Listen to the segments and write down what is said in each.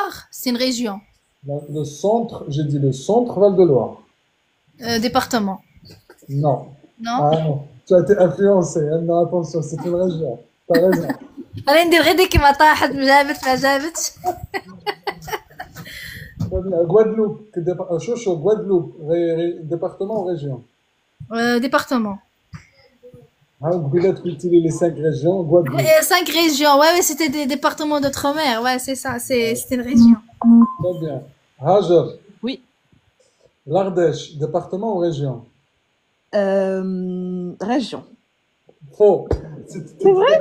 Val-de-Loire, c'est une région. Le centre, j'ai dit le centre Val-de-Loire. Département. Non. Non? Ah non, tu as été influencé, hein. Non, attention, c'est une région. T'as raison. انا ندير غير ديك ما طاحت ما جابتش. Très bien. Guadeloupe, Chocho, Guadeloupe, département ou région? Département. Hein, Goulet, utiliser les 5 régions, Guadeloupe. 5 régions, ouais, c'était des départements d'outre-mer, ouais, c'est ça, c'était une région. Très bien. Hajar, Oui. l'Ardèche, département ou région? Région. Faux. C'est vrai?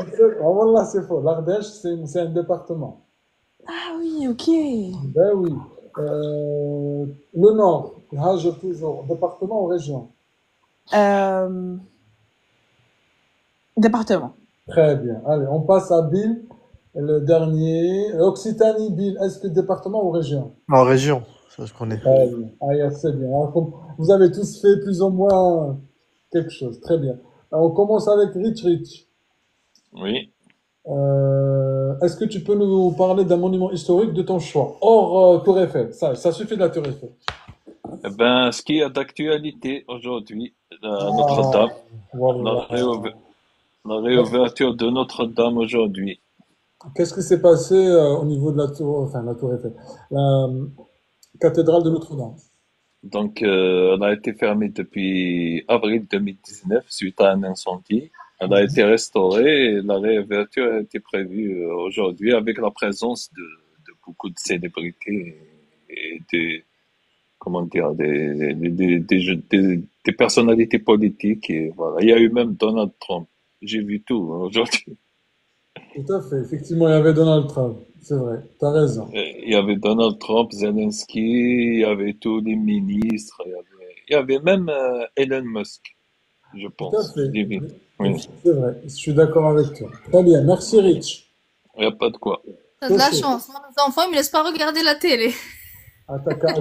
Oh, voilà, c'est faux. L'Ardèche, c'est un département. Ah oui, ok. Ben oui. Le Nord, Hajar toujours, département ou région? Département. Très bien. Allez, on passe à Bill, le dernier. Occitanie, Bill, est-ce que département ou région? En région, ça je connais. Très bien. Ah, yeah, c'est bien. Alors, vous avez tous fait plus ou moins quelque chose. Très bien. Alors, on commence avec Rich Rich. Oui. Est-ce que tu peux nous parler d'un monument historique de ton choix, hors Tour Eiffel? Ça suffit de la Tour Eiffel. Eh ben, ce qui est d'actualité aujourd'hui, Ah, Notre-Dame, la, voilà. la réouverture de Notre-Dame aujourd'hui. Qu'est-ce qui s'est passé au niveau de la Tour, enfin la Tour Eiffel, la cathédrale de Notre-Dame? Donc, elle a été fermée depuis avril 2019 suite à un incendie. Elle a été restaurée et la réouverture a été prévue aujourd'hui avec la présence de beaucoup de célébrités et comment dire, des personnalités politiques. Et voilà. Il y a eu même Donald Trump. J'ai vu tout aujourd'hui. Tout à fait. Effectivement, il y avait Donald Trump. C'est vrai. T'as raison. Il y avait Donald Trump, Zelensky, il y avait tous les ministres, il y avait même Elon Musk, je Tout à pense. fait. J'ai vu. Oui, C'est vrai. Je suis d'accord avec toi. Très bien. Merci, Rich. il n'y a pas de quoi. T'as de la Chocho. chance, moi, mes enfants, ils me laissent pas regarder la télé. Attaque à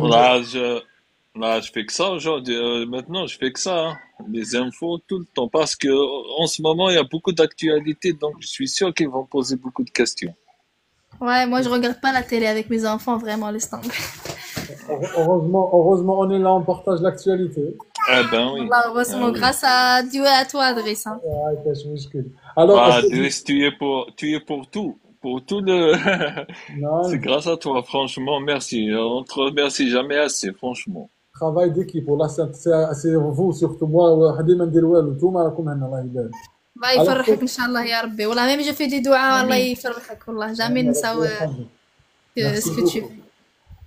Là, je fais que ça aujourd'hui. Maintenant, je fais que ça, hein. Les infos tout le temps. Parce que en ce moment, il y a beaucoup d'actualités, donc je suis sûr qu'ils vont poser beaucoup de questions. Ouais, moi, je regarde pas la télé avec mes enfants, vraiment, laisse tomber. Heureusement, on est là, on partage l'actualité. Eh ben oui. Wallah, heureusement, Oui. grâce à Dieu et à toi, Adresse, hein. Ah, كاش مشكل. Alors, Ah, est-ce que Driss, tu es pour tout. Pour tout le, non, c'est le grâce à toi, franchement, merci. On te remercie jamais assez, franchement. travail d'équipe, والله c'est vous surtout moi وحدي ما ندير والو نتوما راكم هنا الله يبارك. الله Alors, يفرحك ان شاء الله يا ربي والله ميم جو في دي دعاء الله Amin. يفرحك والله جامي ربي نساو يرحمك. ce Merci que tu beaucoup. fais.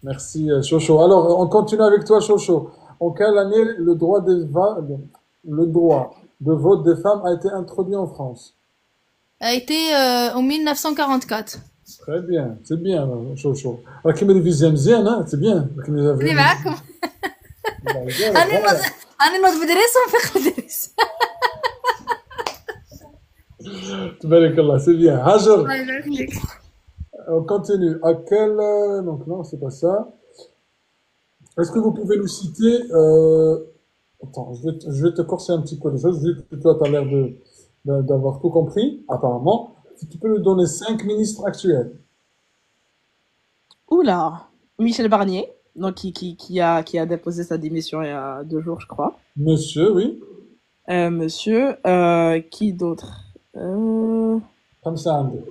Merci, Chocho. Alors, on continue avec toi, Chocho. En quelle année le droit de vote des femmes a été introduit en France? A été en 1944. Très bien, c'est bien, Chocho. راكي مدفيزيا مزيان, hein? C'est bien. راني معاكم راني نوض بدريس ونفيق بدريس. تبارك الله, c'est bien. Hajar, الله يبارك فيك. on continue. Donc non, c'est pas ça. Est-ce que vous pouvez nous citer... Attends, je vais te corser un petit peu les choses, vu que toi, tu as l'air d'avoir tout compris, apparemment. Si tu peux nous donner 5 ministres actuels. Oula. Michel Barnier, donc qui a déposé sa démission il y a 2 jours, je crois. Monsieur, oui. Monsieur, qui d'autre? Comme ça, André.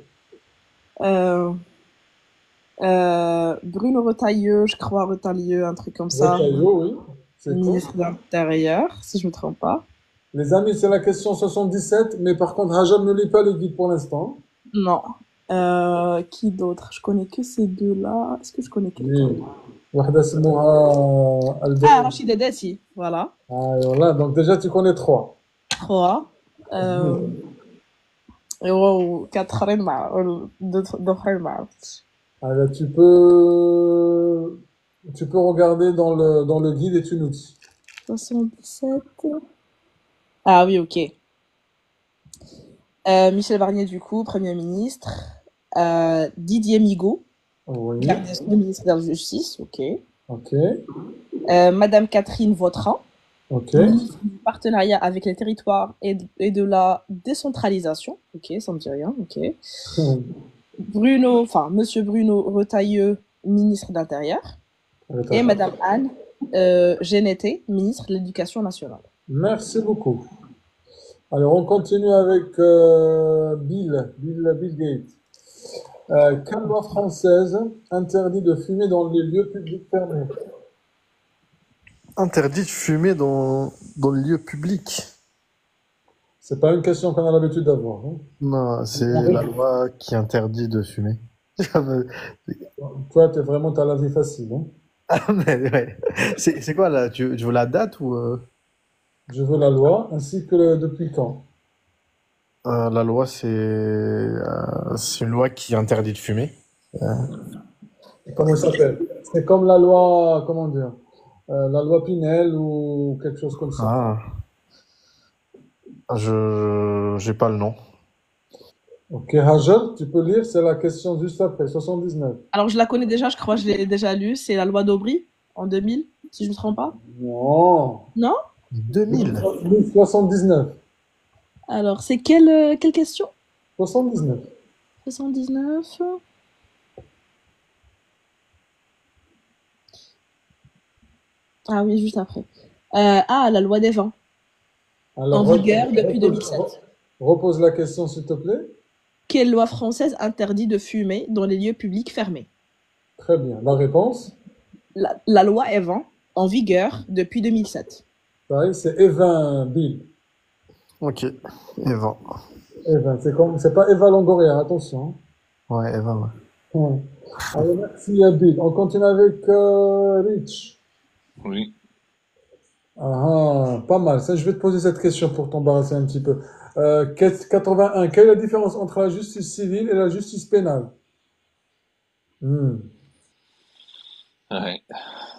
Bruno Retailleau, je crois, Retailleau, un truc comme ça. Retailleau, oui. C'est quoi? Ministre de l'Intérieur, si je me trompe pas. Les amis, c'est la question 77, mais par contre, Hajar ne lit pas le guide pour l'instant. Non. Qui d'autre? Je connais que ces deux-là. Est-ce que je connais quelqu'un? Oui. واحدة اسمها Ah, البيض. Rachida Dati, voilà. Ah, et voilà, donc déjà tu connais 3. 3. و 4 مع d'autres مع Alors tu peux regarder dans le guide et tu nous dis. 77. Ah oui, ok. Michel Barnier, du coup, Premier ministre. Didier Migaud, Oui, ministre de la Justice, ok. ok, Madame Catherine Vautrin, ok. ministre du Partenariat avec les territoires et de la décentralisation, ok, ça me dit rien, ok. Monsieur Bruno Retailleau, ministre d'Intérieur, Avec et ta- Madame Anne Genetet, ministre de l'Éducation nationale. Merci beaucoup. Alors, on continue avec Bill Gates. Quelle loi française interdit de fumer dans les lieux publics fermés? Interdit de fumer dans le lieu public. C'est pas une question qu'on a l'habitude d'avoir, hein. Non, c'est la loi qui interdit de fumer. Toi, t'as la vie facile, hein. Ah, mais ouais. C'est quoi là? Tu veux la date ou Je veux la loi ainsi que depuis quand. la loi c'est une loi qui interdit de fumer. Comment ça s'appelle? C'est comme la loi, comment dire, la loi Pinel ou quelque chose comme ça. Ah, j'ai pas le nom. Ok, Hajel, tu peux lire, c'est la question juste après, 79. Alors, je la connais déjà, je crois que je l'ai déjà lue. C'est la loi d'Aubry, en 2000, si je ne me trompe pas. Non, Non? 2000. 79. Alors, c'est quelle question? 79. 79. Ah oui, juste après. La loi des vents, Alors, en vigueur depuis 2007. repose la question, s'il te plaît. Quelle loi française interdit de fumer dans les lieux publics fermés? Très bien. La réponse, La loi Evin, en vigueur depuis 2007. pareil, c'est Evin Bill. Ok. Eva. Evin, c'est pas Eva Longoria, attention, Ouais, Eva, ouais. hein. Ouais. Alors, merci à Bill. On continue avec Rich. Oui. Ah, pas mal. Ça, je vais te poser cette question pour t'embarrasser un petit peu. 81. Quelle est la différence entre la justice civile et la justice pénale? Hmm. Ouais.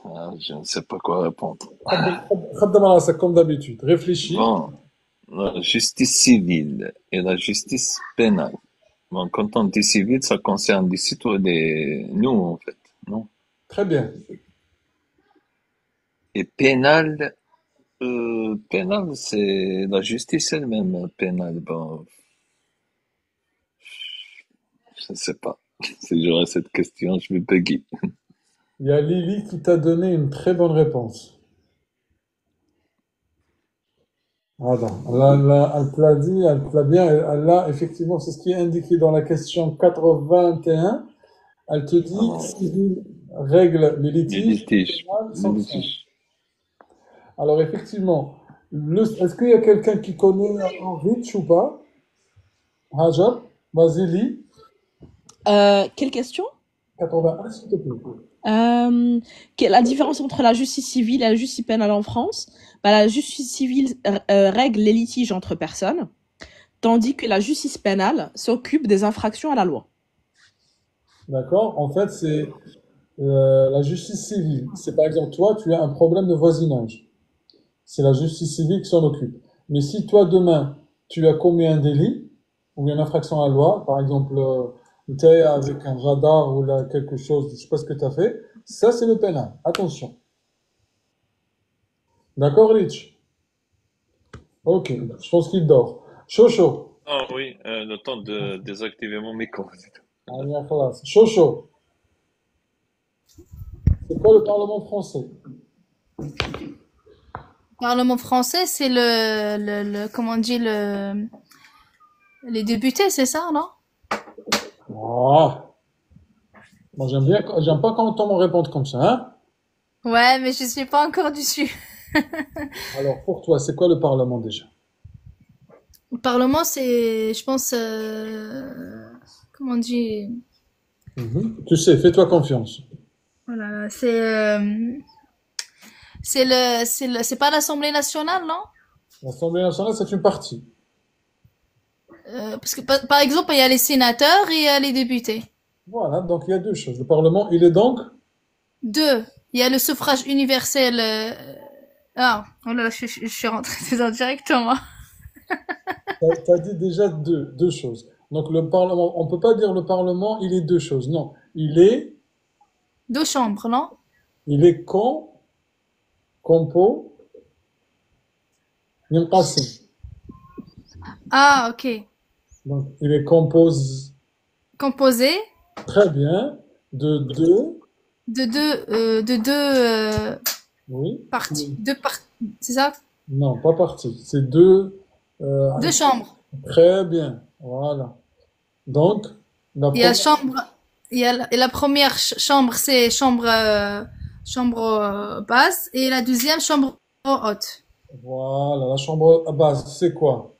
Ah, je ne sais pas quoi répondre. Khaddam c'est comme d'habitude. Réfléchis. Bon, la justice civile et la justice pénale. Bon, quand on dit civil, ça concerne les citoyens, nous, en fait, non? Très bien. Et pénal, pénal, c'est la justice elle-même, pénale. Bon, je ne sais pas. Si j'aurais cette question, je vais bugger. Il y a Lily qui t'a donné une très bonne réponse. Voilà. Elle te l'a dit, elle te l'a bien, elle a, effectivement, c'est ce qui est indiqué dans la question 81. Elle te dit, Ah, civil règle les les litiges, litiges. pénal Les sanction. litiges. Alors, effectivement, est-ce qu'il y a quelqu'un qui connaît Rich ou pas? Hajar, vas-y, lis. Quelle question? 81, s'il te plaît. Quelle est la différence entre la justice civile et la justice pénale en France? La justice civile règle les litiges entre personnes, tandis que la justice pénale s'occupe des infractions à la loi. D'accord? En fait, c'est la justice civile. C'est par exemple, toi, tu as un problème de voisinage. C'est la justice civile qui s'en occupe. Mais si toi, demain, tu as commis un délit ou une infraction à la loi, par exemple, tu es avec un radar ou là, quelque chose, je sais pas ce que tu as fait, ça, c'est le pénal. Attention. D'accord, Rich? Ok, je pense qu'il dort. Chocho. Ah oui, le temps de désactiver mon micro. Allez, خلاص. Chocho. C'est quoi le Parlement français? Parlement français, c'est comment on dit, les députés, c'est ça, non? Ah. Moi, j'aime pas quand on me répond comme ça, hein? Ouais, mais je suis pas encore dessus. Alors, pour toi, c'est quoi le Parlement déjà? Le Parlement, c'est, je pense, comment on dit, Tu sais, fais-toi confiance. voilà, c'est pas l'Assemblée nationale, non? L'Assemblée nationale, c'est une partie. Parce que par exemple, il y a les sénateurs et il y a les députés. Voilà, donc il y a deux choses. Le Parlement, il est donc... Deux, il y a le suffrage universel. Oh là, je suis rentrée dedans directement. T'as dit déjà deux choses. Donc le Parlement, on peut pas dire le Parlement, il est deux choses. Non, Deux chambres, non? il est compo, ينقسم. Ah, ok. Donc il est compose Composé très bien de deux de deux Oui. parties. C'est ça? Non, pas partie. C'est deux. euh, Deux chambres. Très bien. Voilà. Donc, la Il y a première. chambre, et la première chambre, c'est chambre basse, et la deuxième chambre haute. Voilà, la chambre à base, c'est quoi?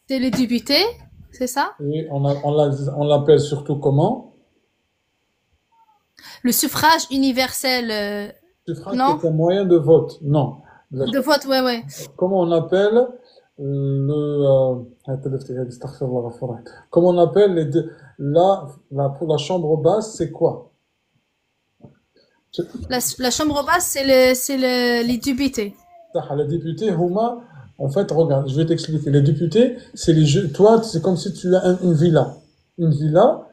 C'est les députés, c'est ça? Et on l'appelle surtout comment? Le suffrage universel, Suffrage, non? c'est un moyen de vote. Non. La- De vote, ouais, ouais. Comment on appelle comment on appelle les deux, pour la chambre basse, c'est quoi? La chambre basse, les députés. Les députés, Huma, en fait, regarde, je vais t'expliquer. Les députés, c'est les jeux. Toi, c'est comme si tu as une villa. Une villa,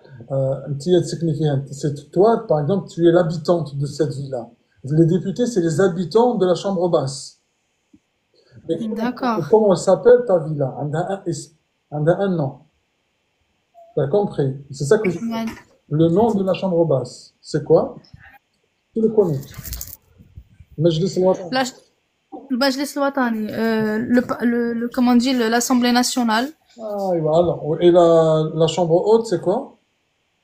c'est toi, par exemple, tu es l'habitante de cette villa. Les députés, c'est les habitants de la chambre basse. Mais D'accord. comment elle s'appelle ta villa? Elle a un nom. T'as compris? C'est ça que Ouais. le nom de la chambre basse. C'est quoi? Tu le connais. Majlis al-Watan. La, le Majlis al-Watani, comment on dit, l'Assemblée nationale, Ah, et voilà. Et la chambre haute, c'est quoi?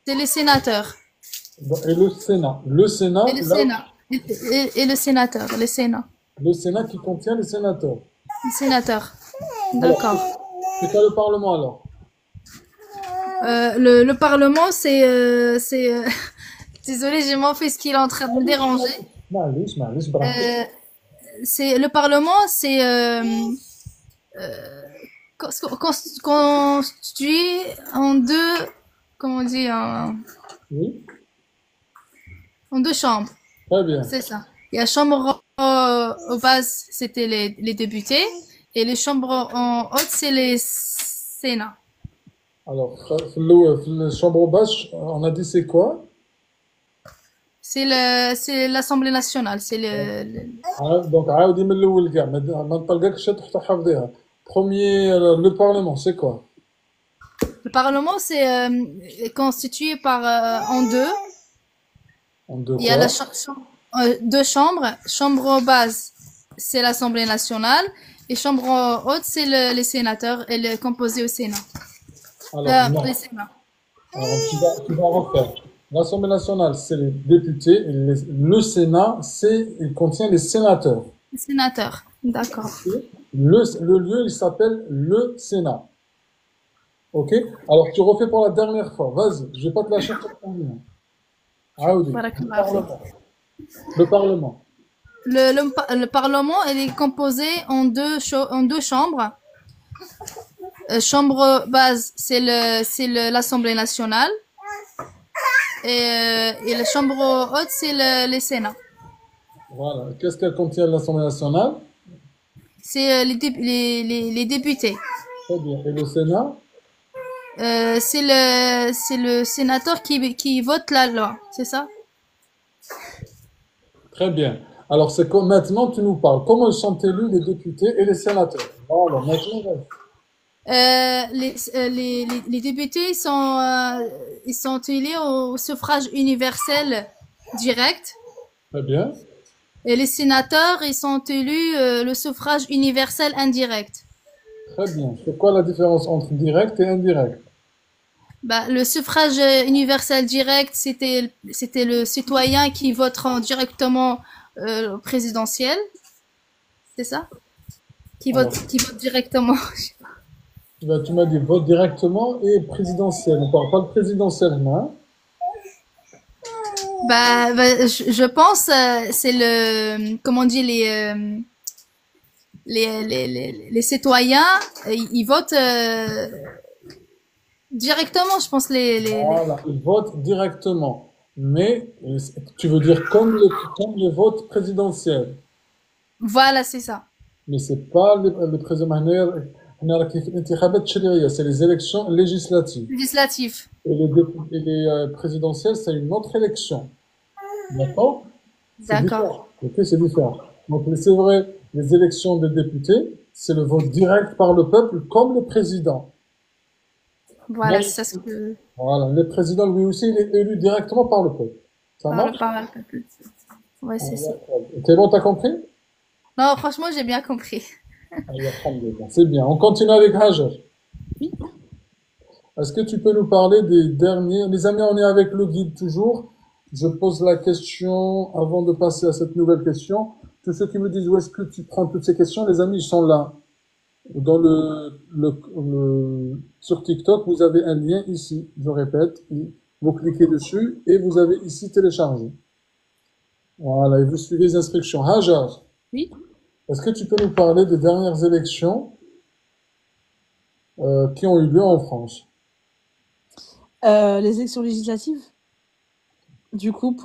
c'est les sénateurs. Et le Sénat. Le Sénat, Et le là, Sénat. Et le sénateur, les Sénats. le Sénat qui contient les sénateurs. Les sénateurs. Alors, D'accord. c'est quoi le Parlement alors? Le Parlement, désolé, j'ai mon fils qui est en train de me déranger. معليش براحتك. C'est le Parlement, c'est constitué en deux, comment on dit, Oui, en deux chambres. très bien. C'est ça. Il y a chambre au base, c'était les députés, et les chambres en haute, c'est les sénats. Alors, في الشامبر باش, on a dit c'est quoi? C'est l'Assemblée nationale, c'est Donc, عاودي من الأول كاع, ما نطلقكش حتى حافظيها. Premier, le Parlement, c'est quoi? le Parlement, c'est constitué par en deux. En deux Il y a quoi? deux chambres. Chambre base, c'est l'Assemblée nationale. Et chambre haute, c'est les sénateurs. Elle est composée au Sénat. Alors, non. Les Sénats. Alors, tu vas refaire. L'Assemblée nationale, c'est les députés. Et le Sénat, il contient les sénateurs. Les sénateurs. D'accord. Le lieu, il s'appelle le Sénat. Ok? Alors, tu refais pour la dernière fois. Vas-y, je vais pas te lâcher pour terminer. Aoudi. Barakallah fik. Le Parlement. Le Parlement, elle est composé en deux chambres. Chambre base, c'est l'Assemblée nationale. Et la chambre haute, c'est les Sénats. Voilà. Qu'est-ce qu'elle contient, l'Assemblée nationale? C'est les députés. Très bien. Et le Sénat? C'est le sénateur qui vote la loi, c'est ça? Très bien. Alors, maintenant, tu nous parles. Comment ils sont élus, les députés et les sénateurs? Voilà, maintenant, vas-y. Les députés ils sont élus au suffrage universel direct, Très bien. et les sénateurs ils sont élus le suffrage universel indirect. Très bien. C'est quoi la différence entre direct et indirect? Bah, le suffrage universel direct, c'était le citoyen qui votera directement au présidentiel, c'est ça? Qui vote directement. Tu m'as dit vote directement et présidentiel. On parle pas de présidentiel, hein? Je pense c'est comment on dit les citoyens ils votent directement, je pense Voilà, ils votent directement. Mais tu veux dire comme le vote présidentiel. voilà, c'est ça. Mais c'est pas le président. C'est les élections législatives. Législatif. Et les présidentielles, c'est une autre élection. D'accord? C'est D'accord. différent. Ok, c'est différent. Donc, c'est vrai, les élections des députés, c'est le vote direct par le peuple, comme le président. Voilà, Mais- c'est ça ce que... Voilà, le président, lui aussi, il est élu directement par le peuple. Ça Parle, marche? parle. Ouais, c'est ça. C'est bon, t'as compris? Non, franchement, j'ai bien compris. Alhamdulillah. C'est bien. On continue avec Hajar. Oui. Est-ce que tu peux nous parler des derniers? Les amis, on est avec le guide toujours. Je pose la question avant de passer à cette nouvelle question. Tous ceux qui me disent où est-ce que tu prends toutes ces questions, les amis, ils sont là. Dans sur TikTok, vous avez un lien ici. Je répète, vous cliquez dessus et vous avez ici téléchargé. Voilà, et vous suivez les instructions. Hajar, Oui. est-ce que tu peux nous parler des dernières élections qui ont eu lieu en France? Les élections législatives, du coup,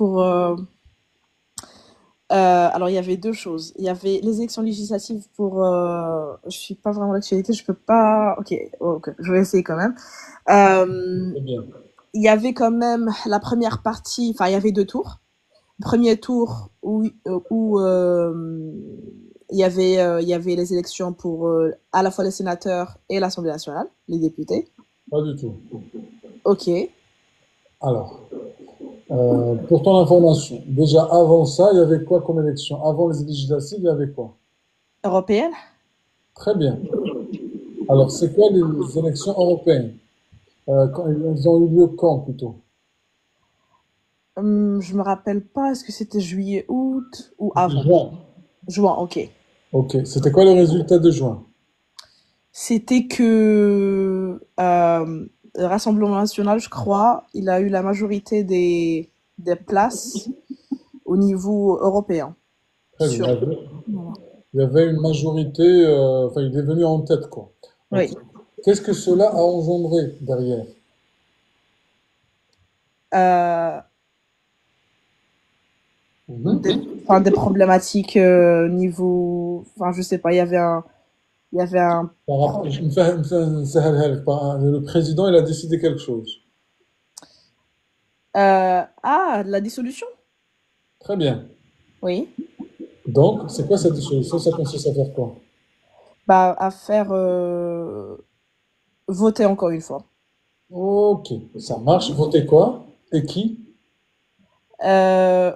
alors, il y avait deux choses. Il y avait les élections législatives pour... je suis pas vraiment l'actualité, je peux pas... Ok, ok, je vais essayer quand même. C'est bien. Il y avait quand même la première partie, enfin, il y avait deux tours. Premier tour où il y avait les élections pour à la fois les sénateurs et l'Assemblée nationale, les députés. Pas du tout. Ok. Alors, pour ton information, déjà avant ça, il y avait quoi comme élection? Avant les législatives, il y avait quoi? Européenne. Très bien. Alors, c'est quoi les élections européennes? Elles ont eu lieu quand plutôt? Je me rappelle pas, est-ce que c'était juillet, août ou C'était avant? juin. Juin, ok. Ok. C'était quoi le résultat de juin? C'était que le Rassemblement national, je crois, il a eu la majorité des places au niveau européen. Très bien. Sur... Il y avait une majorité, enfin, il est venu en tête, quoi. Donc, Oui. qu'est-ce que cela a engendré derrière? Euh, Mhm. des problématiques niveau... Enfin, je sais pas, il y avait un... Le président, il a décidé quelque chose. de la dissolution? Très bien. Oui. Donc, c'est quoi cette dissolution? Ça consiste à faire quoi? Bah, à faire voter encore une fois. Ok, ça marche. Voter quoi? Et qui?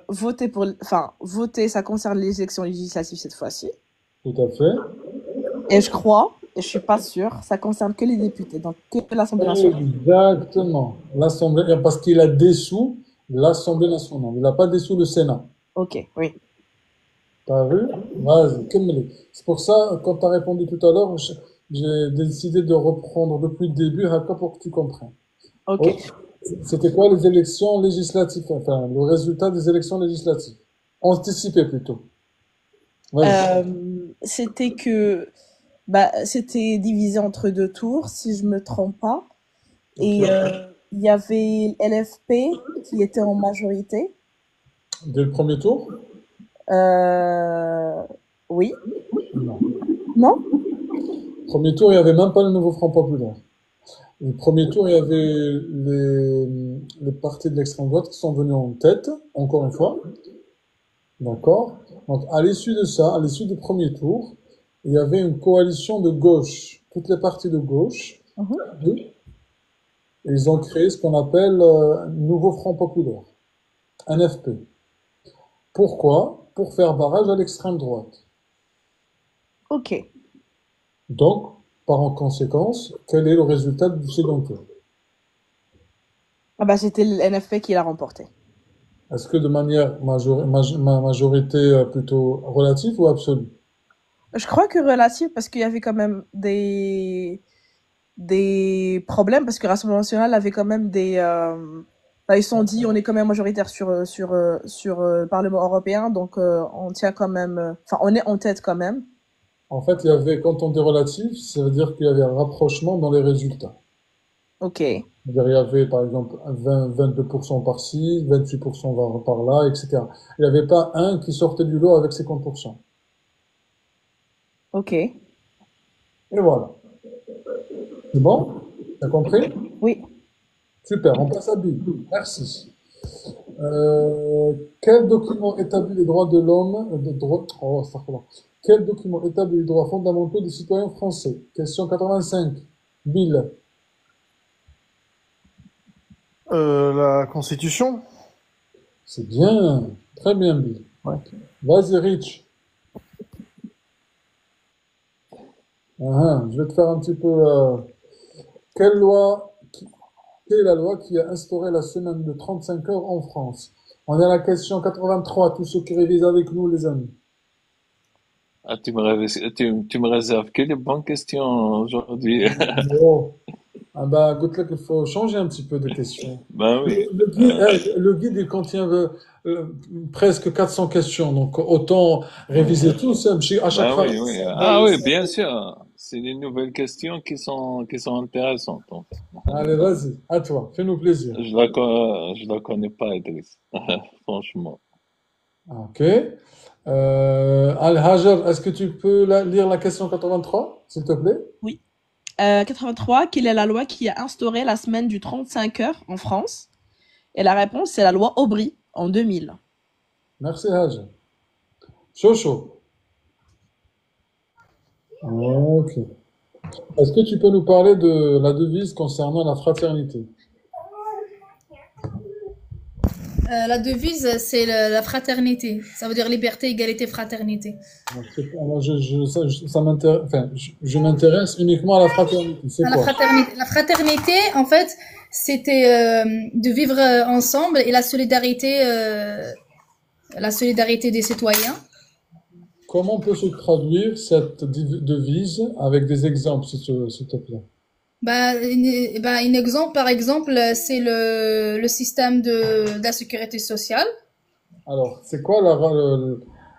Voter pour... Enfin, voter, ça concerne les élections législatives cette fois-ci. Tout à fait. Et je crois, et je suis pas sûre, ça concerne que les députés, donc que l'Assemblée nationale. Exactement. L'Assemblée, parce qu'il a dessous l'Assemblée nationale. Il n'a pas dessous le Sénat. Ok, oui. T'as vu? Vas-y, كملي. C'est pour ça, quand tu as répondu tout à l'heure, j'ai décidé de reprendre depuis le début, Haka, pour que tu comprennes. Ok. Oh, c'était quoi les élections législatives? Enfin, le résultat des élections législatives. Anticipées plutôt. Vas-y. C'était que c'était divisé entre deux tours, si je me trompe pas. Et Ok. il y avait l'LFP qui était en majorité. Dès le premier tour? Euh, oui. Non. Non? Premier tour, il n'y avait même pas le nouveau Front Populaire. Le premier tour, il y avait les partis de l'extrême droite qui sont venus en tête, encore une fois. D'accord? Donc, à l'issue de ça, à l'issue du premier tour, il y avait une coalition de gauche. Toutes les partis de gauche, Mhm. et ils ont créé ce qu'on appelle Nouveau Front Populaire, NFP. Pourquoi? Pour faire barrage à l'extrême droite. Ok. Donc, par en conséquence, quel est le résultat du second tour? Ah bah, c'était le NFP qui l'a remporté. Est-ce que de manière majorité plutôt relative ou absolue? Je crois que relatif, parce qu'il y avait quand même des problèmes, parce que Rassemblement national avait quand même ils se sont dit, on est quand même majoritaire sur le Parlement européen, donc on tient quand même... Enfin, on est en tête quand même. En fait, il y avait, quand on dit relatif, ça veut dire qu'il y avait un rapprochement dans les résultats. Ok. C'est-à-dire, il y avait, par exemple, 22% par-ci, 28% par là, etc. Il n'y avait pas un qui sortait du lot avec 50%. Ok. Et voilà. C'est bon? T'as compris? Oui. Super, on passe à B. Merci. Quel document établit les droits de l'homme, Quel document établit les droits fondamentaux des citoyens français? Question 85. Bill. La Constitution? C'est bien. Très bien, Bill. Ouais. Vas-y, Rich. Je vais te faire un petit peu. Quelle loi, quelle est la loi qui a instauré la semaine de 35 heures en France? On est à la question 83, tous ceux qui révisent avec nous, les amis. Ah, tu me réserves que les bonnes questions aujourd'hui. Oh. Ah bah, good luck, il faut changer un petit peu de question. Ben oui. Le guide, il contient euh, presque 400 questions, donc autant réviser tout ça. À chaque Ben fois, oui, oui. Ah oui, bien sûr. C'est des nouvelles questions qui sont intéressantes, en fait. allez, vas-y, à toi, fais-nous plaisir. Je la connais pas, Idriss. Franchement. Ok. Al-Hajar, est-ce que tu peux lire la question 83, s'il te plaît? Oui. 83, quelle est la loi qui a instauré la semaine du 35 heures en France? Et la réponse, c'est la loi Aubry en 2000. Merci, Hajar. Chocho. Ok. Est-ce que tu peux nous parler de la devise concernant la fraternité? La devise, c'est la fraternité. Ça veut dire liberté, égalité, fraternité. Moi, ça m'intéresse, enfin, je m'intéresse uniquement à la fraternité. C'est quoi? La fraternité, en fait, c'était de vivre ensemble et la solidarité des citoyens. Comment peut se traduire cette devise avec des exemples, s'il te plaît? Un exemple, par exemple, c'est le système de la sécurité sociale. Alors, c'est quoi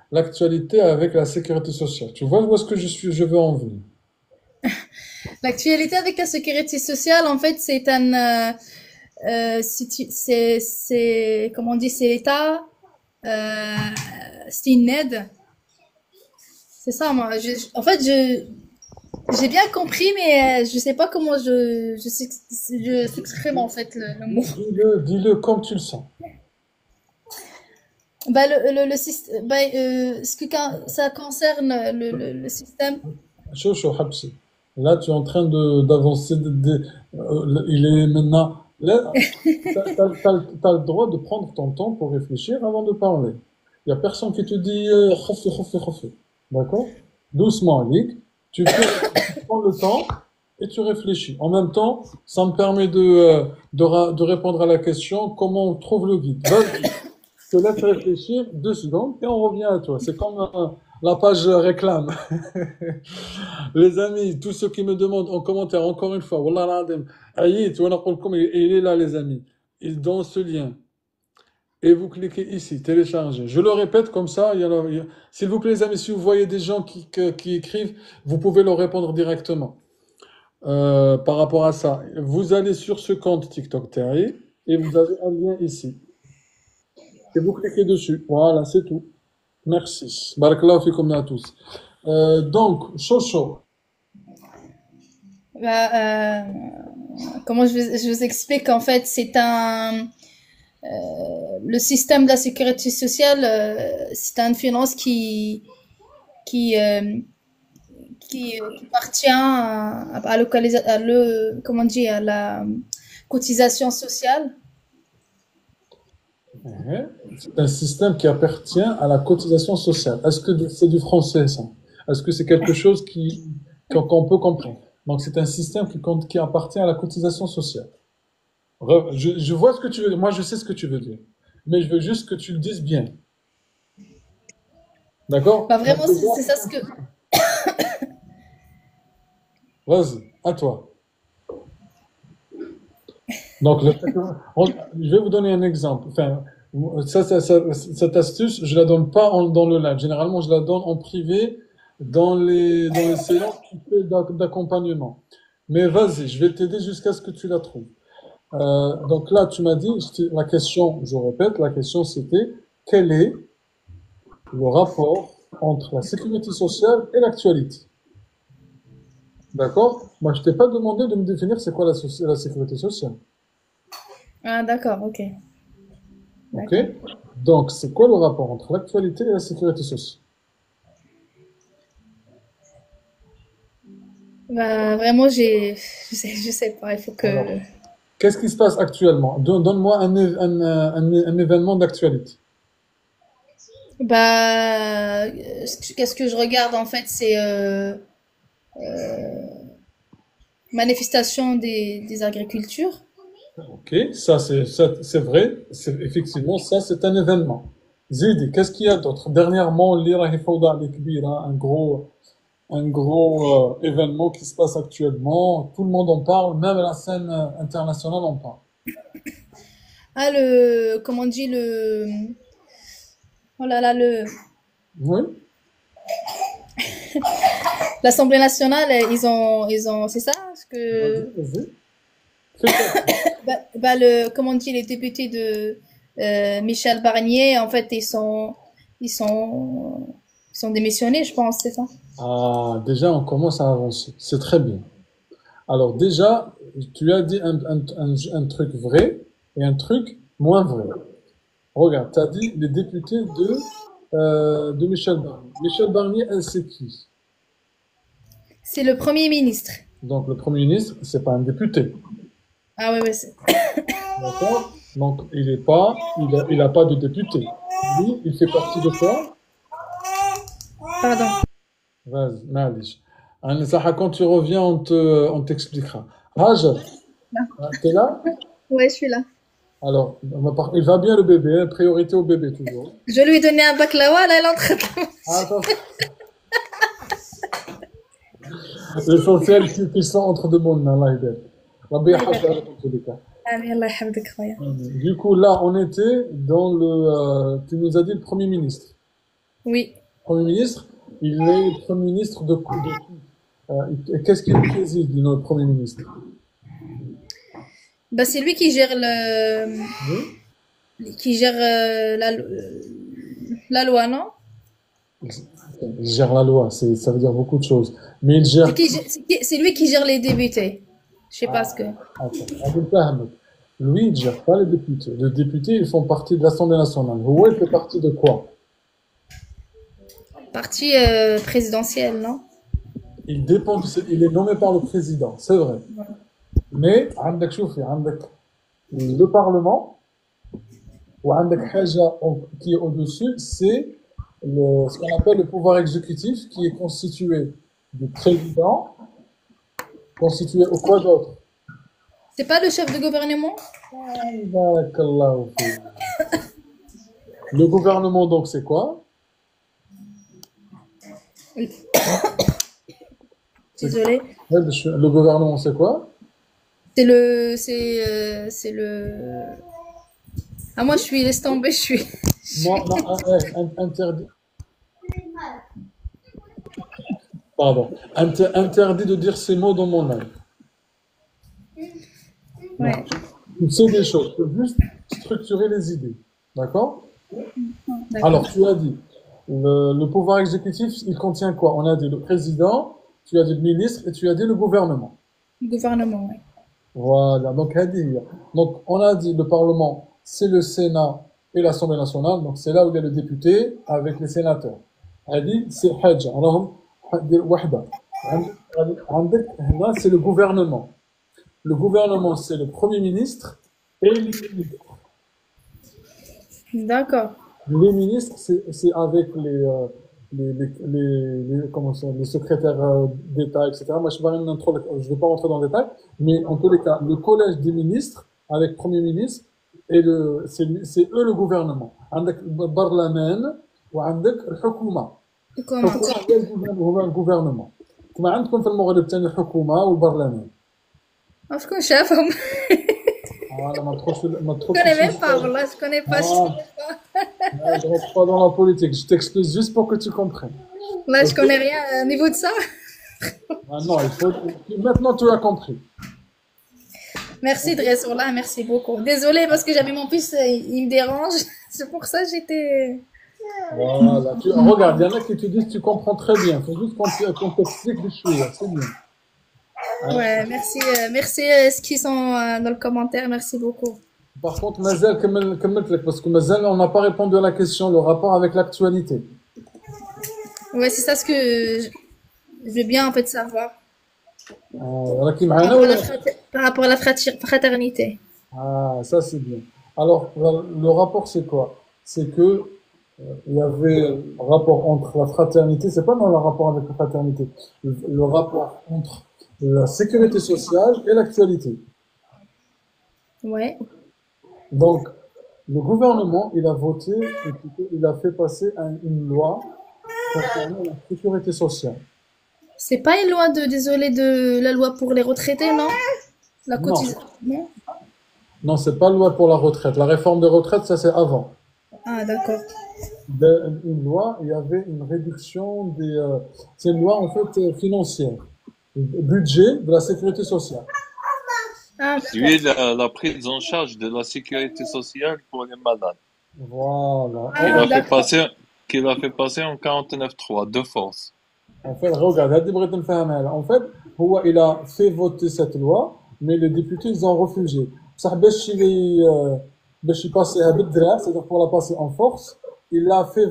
l'actualité avec la sécurité sociale? Tu vois où est-ce que je veux en venir? L'actualité avec la sécurité sociale, en fait, comment on dit, c'est l'État, euh, c'est une aide. C'est ça, moi. En fait, j'ai bien compris, mais je sais pas comment je s'exprime, en fait, le mot. Dis-le comme tu le sens. Ce que ça concerne le système. Chaud, Habsi. Là, tu es en train d'avancer. Il est maintenant. Là, t'as le droit de prendre ton temps pour réfléchir avant de parler. Il n'y a personne qui te dit khofi, khofi, khofi. D'accord? Doucement, Alik. Tu prends le temps et tu réfléchis. En même temps, ça me permet de répondre à la question comment on trouve le guide. Vas-y, je te laisse réfléchir 2 secondes et on revient à toi. C'est comme la page réclame. Les amis, tous ceux qui me demandent en commentaire, encore une fois, Wallah al-Adim, Aïe, tu vois, il est là, les amis. Dans ce lien. Et vous cliquez ici, télécharger. Je le répète comme ça. S'il vous plaît, les amis, si vous voyez des gens qui écrivent, vous pouvez leur répondre directement. Par rapport à ça, vous allez sur ce compte TikTok Terry et vous avez un lien ici. Et vous cliquez dessus. Voilà, c'est tout. Merci. Barakallahu fikoum à tous. Donc, Chocho. Bah, comment je vous explique en fait, le système de la sécurité sociale, c'est une finance qui qui appartient comment dire, à la cotisation sociale. C'est un système qui appartient à la cotisation sociale. Est-ce que c'est du français, ça? Est-ce que c'est quelque chose qu'on peut comprendre? Donc, c'est un système qui appartient à la cotisation sociale. Je vois ce que tu veux dire. Moi, je sais ce que tu veux dire. Mais je veux juste que tu le dises bien. D'accord? Bah vraiment, c'est ça ce que. Vas-y, à toi. Donc, je vais vous donner un exemple. Enfin, cette astuce, je la donne pas dans le live. Généralement, je la donne en privé dans les séances d'accompagnement. Mais vas-y, je vais t'aider jusqu'à ce que tu la trouves. Donc là, tu m'as dit, la question, je répète, la question c'était, quel est le rapport entre la sécurité sociale et l'actualité? D'accord? Moi, je t'ai pas demandé de me définir c'est quoi la sécurité sociale. Ah d'accord, ok. Ok? Donc, c'est quoi le rapport entre l'actualité et la sécurité sociale? Bah vraiment, je sais pas. Il faut que. Alors, Qu'est-ce qui se passe actuellement? Donne-moi un événement d'actualité. Bah, qu'est-ce que je regarde en fait, c'est manifestation des agricultures. Ok, ça, c'est vrai. Effectivement, ça, c'est un événement. Zidi, qu'est-ce qu'il y a d'autre? Dernièrement, l'Ira Fawda Ali Kbira, un gros événement qui se passe actuellement. Tout le monde en parle, même la scène internationale en parle. Ah, comment on dit, oh là là, Oui, l'Assemblée nationale, c'est ça, ce que, vas-y. Fais ça. comment on dit, les députés de Michel Barnier, en fait, ils sont démissionnés, je pense, c'est ça. Ah, déjà, on commence à avancer. C'est très bien. Alors, déjà, tu as dit un truc vrai et un truc moins vrai. Regarde, tu as dit les députés de Michel Barnier. Michel Barnier, elle, c'est qui? C'est le Premier ministre. Donc, le Premier ministre, c'est pas un député. Ah ouais, ouais, D'accord? Donc, il a pas de député. Lui, il fait partie de quoi? pardon. Vas-y, معليش. Anne-Saha, quand tu reviens, on t'expliquera. Hajar, t'es là? Ouais, je suis là. Alors, il va bien le bébé, hein, priorité au bébé toujours. Je lui ai donné un baklawa, là, elle est en train de... Ah, attends. L'essentiel, c'est qu'ils sont entre deux mondes, Allah يبارك. ربي يحفظها لك في كل cas. آمين الله يحفظك خويا. Du coup, là, on était dans tu nous as dit le Premier ministre. Oui. Premier ministre, il est le Premier ministre de qui? Qu'est-ce qu'il préside, notre Premier ministre? Bah, c'est lui qui gère Oui. la loi, non? Il gère la loi, ça veut dire beaucoup de choses. Mais il gère. C'est lui qui gère les députés. Je sais pas ce que... Attends, lui, il ne gère pas les députés. Les députés, ils font partie de l'Assemblée nationale. Où il fait partie de quoi? Parti présidentiel, non? Il est nommé par le président, c'est vrai. Mais, عندك شوفي, عندك le Parlement, وعندك حاجة qui est au-dessus, c'est ce qu'on appelle le pouvoir exécutif, qui est constitué du président, constitué au quoi d'autre? C'est pas le chef de gouvernement? Barakallahu fik. Le gouvernement, donc, c'est quoi? Désolée. Le gouvernement, c'est quoi? C'est le... Ah, moi, laisse tomber, je suis... Non, interdit. Pardon. Interdit de dire ces mots dans mon âme. Ouais. C'est des choses. Il faut juste structurer les idées. D'accord? D'accord. Alors, tu as dit, le pouvoir exécutif, il contient quoi? On a dit le président, tu as dit le ministre et tu as dit le gouvernement. Le gouvernement, oui. Voilà. Donc, on a dit le Parlement, c'est le Sénat et l'Assemblée nationale. Donc, c'est là où il y a le député avec les sénateurs. Hadi, c'est Hajj. Alors, c'est le gouvernement. Le gouvernement, c'est le Premier ministre et les ministres. D'accord. Les ministres, c'est avec les secrétaires d'État, etc. Moi, je ne vais pas rentrer dans le détail, mais en tous les cas, le collège des ministres, avec Premier ministre, c'est eux le gouvernement. عندك البرلمان وعندك الحكومة. Comment? الحكومة هو الgouvernement. كما عندكم في المغرب ثاني الحكومة والبرلمان. Je connais chef. Voilà, Je connais même pas, voilà, je connais pas. Je rentre pas dans la politique, je t'explique juste pour que tu comprennes. Là, je connais rien au niveau de ça. Ah non, maintenant tu as compris. Merci Dressoula, merci beaucoup. Désolée parce que j'avais mon fils, il me dérange. C'est pour ça que j'étais... Voilà, regarde, il y en a qui te disent que tu comprends très bien. Il faut juste qu'on t'explique des choses, c'est bien. Ouais, merci, ceux qui sont dans le commentaire, merci beaucoup. Par contre, Mazel, parce que Mazel, on n'a pas répondu à la question, le rapport avec l'actualité. Ouais, c'est ça ce que je veux bien en fait savoir. راكي par معانا rapport à la, ولا؟ par rapport à la fraternité. Ah, ça c'est bien. Alors, le rapport c'est quoi? C'est que il y avait un rapport entre la fraternité, c'est pas dans le rapport avec la fraternité, le rapport entre la sécurité sociale et l'actualité. Ouais. Donc, le gouvernement, il a voté, et plutôt, il a fait passer une loi concernant la sécurité sociale. C'est pas une loi désolé, de la loi pour les retraités, non? La Non, cotisation. Non? non, c'est pas une loi pour la retraite. La réforme des retraites, ça c'est avant. Ah, d'accord. Une loi, il y avait une réduction c'est une loi en fait financière, budget de la sécurité sociale. Ah, Lui, d'accord. la prise en charge de la sécurité sociale pour les malades. Voilà. Qu'il Ah, a fait d'accord. passer, qu'il a fait passer en 49.3, de force. En fait, regarde, هذه بغيت نفهمها لها. En fait, il a fait voter cette loi, mais les députés, ils ont refusé. بصح باش يباسيها بالدراع, c'est-à-dire pour la passer en force, il a fait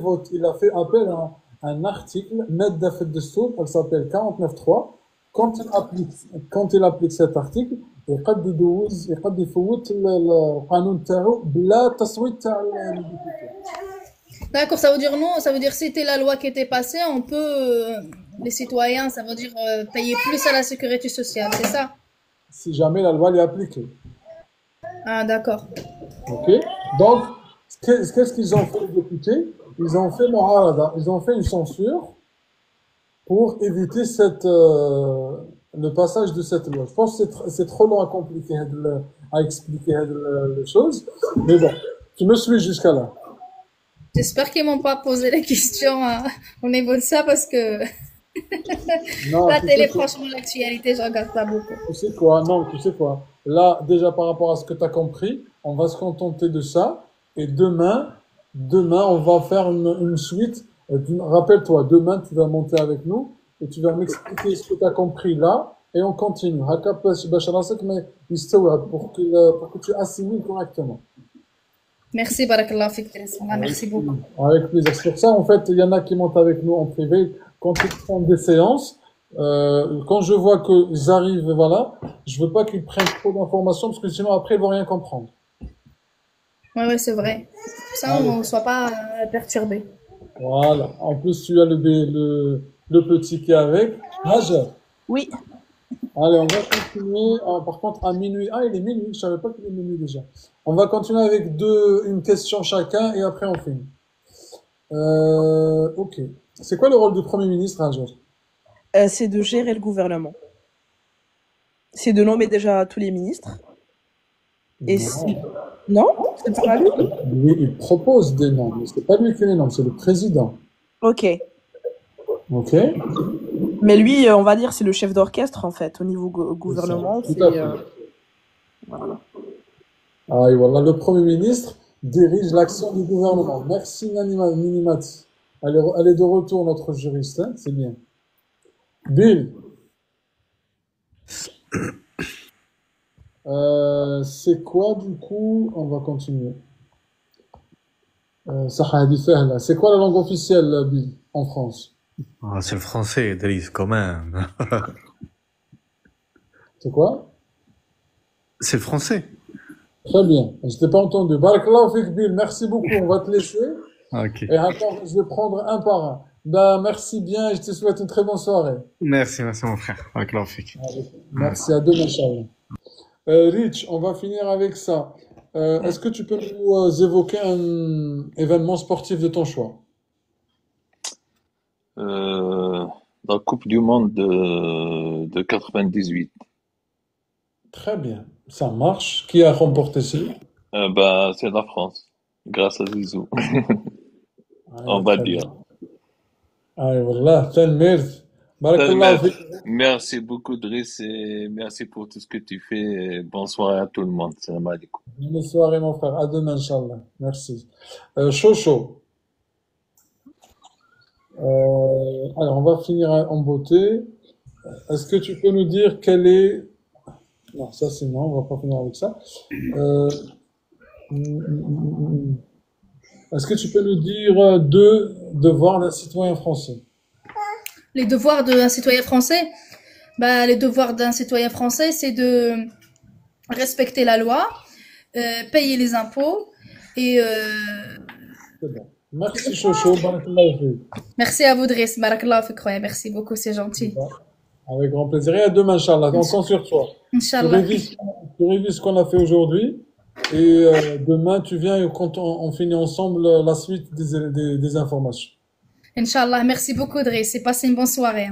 appel à un article, مادة في الدستور, elle s'appelle 49.3. Quand il applique cet article, يقد يفوت القانون تاعو بلا تصويت تاع الديبوتي. D'accord, ça veut dire non, ça veut dire c'était la loi qui était passée, on peut, les citoyens, ça veut dire payer plus à la sécurité sociale, c'est ça? Si jamais la loi est appliquée. Ah, d'accord. Ok? Donc, qu'est-ce qu'ils ont fait les députés? Ils ont fait mu'arada, ils ont fait une censure pour éviter le passage de cette loi. Je pense que c'est trop long à expliquer les choses. Mais bon, tu me suis jusqu'à là. J'espère qu'ils m'ont pas posé la question au niveau de ça parce que Non, la tu télé, sais quoi? franchement, l'actualité, je regarde pas beaucoup. Tu sais quoi? Non, tu sais quoi? Là, déjà par rapport à ce que tu as compris, on va se contenter de ça. Et demain, on va faire une suite. Rappelle-toi, demain, tu vas monter avec nous et tu vas m'expliquer ce que tu as compris là. Et on continue. هكا باش راسك ما يستوعب, pour que tu assimiles correctement. Merci, barakallah fik, Teresa. Merci beaucoup. Avec plaisir. C'est pour ça, en fait, il y en a qui montent avec nous en privé. Quand ils font des séances, quand je vois qu'ils arrivent, voilà, je veux pas qu'ils prennent trop d'informations parce que sinon après ils vont rien comprendre. Ouais, ouais, c'est vrai. Pour ça, Allez. on ne soit pas perturbé. Voilà. En plus, tu as le petit qui est avec. Hajar. Oui. Allez, on va continuer. Ah, par contre, à minuit. Ah, il est minuit. Je savais pas qu'il est minuit déjà. On va continuer avec une question chacun et après on finit. Ok. C'est quoi le rôle du Premier ministre, Hajar? C'est de gérer le gouvernement. C'est de nommer déjà tous les ministres. Et si... Non? C'est pas lui? Lui, il propose des noms, mais c'est pas lui qui les nomme, c'est le président. Ok. Ok? Mais lui, on va dire, c'est le chef d'orchestre, en fait, au niveau gouvernement. Tout C'est, à fait. voilà. Ah, et voilà, le Premier ministre dirige l'action du gouvernement. Merci, Minimati. Elle est de retour, notre juriste, hein, c'est bien. Bill, c'est quoi du coup? On va continuer. Saha hadi sahla. C'est quoi la langue officielle, Bill, en France? Ah, c'est le français, Driss, quand même. C'est quoi? C'est le français. Très bien. Je t'ai pas entendu. Barakallahu fik, Bill. Merci beaucoup. On va te laisser. Ok. Et attends, je vais prendre un par un. Bah, merci bien et je te souhaite une très bonne soirée. Merci mon frère. Barakallahu fik. Merci à demain, Inch'Allah. Rich, on va finir avec ça. Est-ce que tu peux nous évoquer un événement sportif de ton choix? La Coupe du Monde de 98. Très bien. Ça marche. Qui a remporté ça? C'est la France, grâce à Zizou, on va très dire. bien. Allez, voilà. Merci. Barakallahu fik. Merci beaucoup, Driss, et merci pour tout ce que tu fais. Bonsoir à tout le monde. Salam alaikum. Bonne soirée, mon frère. À demain, Inch'Allah. Merci. Chocho. Alors, on va finir en beauté. Est-ce que tu peux nous dire quel est... Non, ça c'est non, on va pas finir avec ça. Est-ce que tu peux nous dire deux devoirs d'un citoyen français? Les devoirs d'un citoyen français, Bah, les devoirs d'un citoyen français, c'est de respecter la loi, payer les impôts et C'est bon. Merci, Chocho. Barakallahu fik. merci à vous, Driss. Barakallah fik, khoya. Merci beaucoup, c'est gentil. Avec grand plaisir. Et à demain, Inch'Allah. On compte sur toi. Inch'Allah. Tu révises ce qu'on a fait aujourd'hui. Et demain, tu viens et quand on finit ensemble la suite des informations. Inch'Allah. Merci beaucoup, Driss. Et passez une bonne soirée.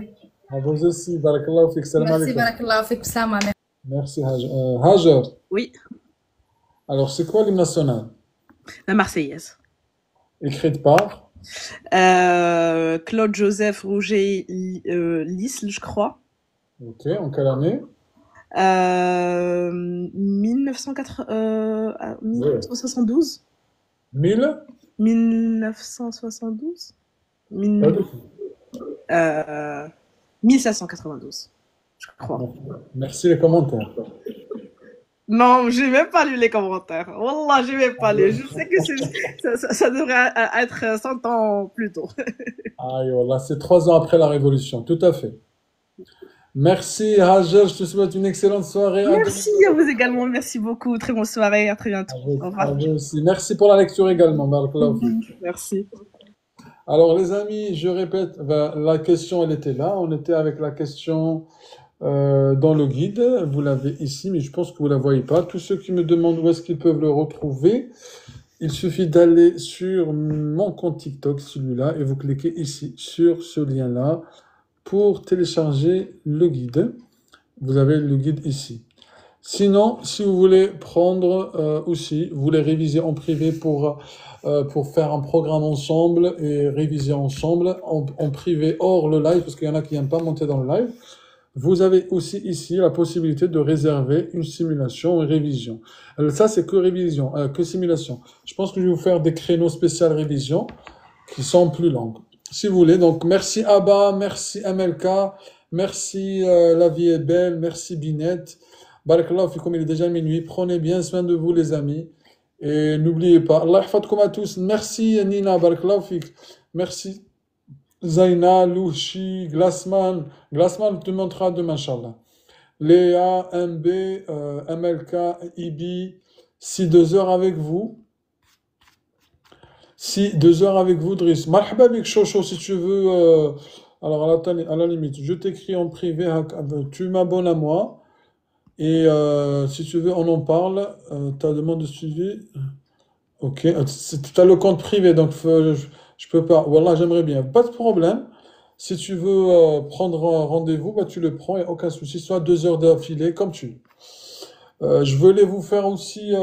À vous aussi. Barakallahu fik. Salam Merci, alaikum. barakallah fik, Sama. Merci, Hajar. Hajar, Oui, alors c'est quoi l'hymne national? la Marseillaise. Écrite par? Claude Joseph Rouget Lisle, je crois. Ok, en quelle année? 1972. 1000? 1972. Pas du tout. 1792, je crois. Merci les commentaires. Non, j'ai même pas lu les commentaires. Wallah, j'ai même pas lu. Je sais que ça devrait être 100 ans plus tôt. Aïe, voilà, c'est 3 ans après la Révolution, tout à fait. Merci Hajar, je te souhaite une excellente soirée. Merci à vous également. Merci beaucoup. Très bonne soirée. À très bientôt. Au À revoir. vous aussi. Merci pour la lecture également, Barakallahu fik. Merci. Alors les amis, je répète, la question elle était là, on était avec la question dans le guide, vous l'avez ici, mais je pense que vous la voyez pas. Tous ceux qui me demandent où est-ce qu'ils peuvent le retrouver, il suffit d'aller sur mon compte TikTok, celui-là, et vous cliquez ici sur ce lien-là pour télécharger le guide. Vous avez le guide ici. Sinon, si vous voulez prendre aussi, vous voulez réviser en privé pour faire un programme ensemble et réviser ensemble en privé hors le live, parce qu'il y en a qui n'aiment pas monter dans le live, vous avez aussi ici la possibilité de réserver une simulation et révision. Ça, c'est que révision, que simulation. Je pense que je vais vous faire des créneaux spéciaux révision qui sont plus longues. Si vous voulez, donc merci Abba, merci MLK, merci La Vie est Belle, merci Binette. Barakallahu fikum, il est déjà minuit. Prenez bien soin de vous, les amis. Et n'oubliez pas, Allah yahfadkoum à tous. Merci Nina, barakallahu fik. Merci Zaina, Louchi, Glassman. Glassman te montrera demain, Inch'Allah. Léa, MB, MLK, Ibi. Si 2 heures avec vous. Si 2 heures avec vous, Driss. Marhaba bik Chocho, si tu veux. Alors, à la limite, je t'écris en privé. Tu m'abonnes à moi. Et si tu veux, on en parle. Ta demande de suivi. Ok. Tu as le compte privé, donc je peux pas. Wallah, j'aimerais bien. Pas de problème. Si tu veux prendre un rendez-vous, bah, tu le prends, il n'y a aucun souci. Soit 2 heures d'affilée, comme tu veux. Je voulais vous faire aussi...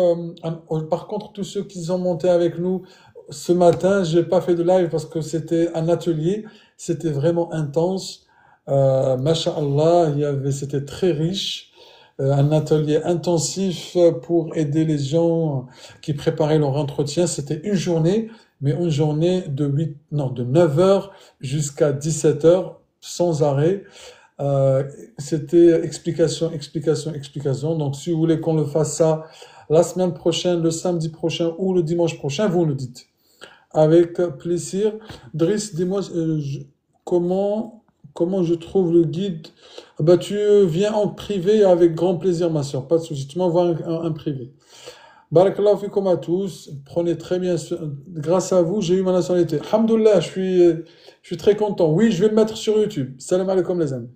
par contre, tous ceux qui sont montés avec nous ce matin, j'ai pas fait de live parce que c'était un atelier. C'était vraiment intense. Masha'Allah, c'était très riche. Un atelier intensif pour aider les gens qui préparaient leur entretien. C'était une journée, mais une journée de 9 heures jusqu'à 17 heures, sans arrêt. C'était explication. Donc, si vous voulez qu'on le fasse ça la semaine prochaine, le samedi prochain ou le dimanche prochain, vous le dites. Avec plaisir. Driss, dis-moi comment je trouve le guide? Bah, tu viens en privé avec grand plaisir, ma soeur. Pas de souci. Tu m'envoies un privé. Barakallahu fikum à tous. Prenez très bien soin. Grâce à vous, j'ai eu ma nationalité. Alhamdoulilah, je suis très content. Oui, je vais le mettre sur YouTube. Salam alaikum les amis.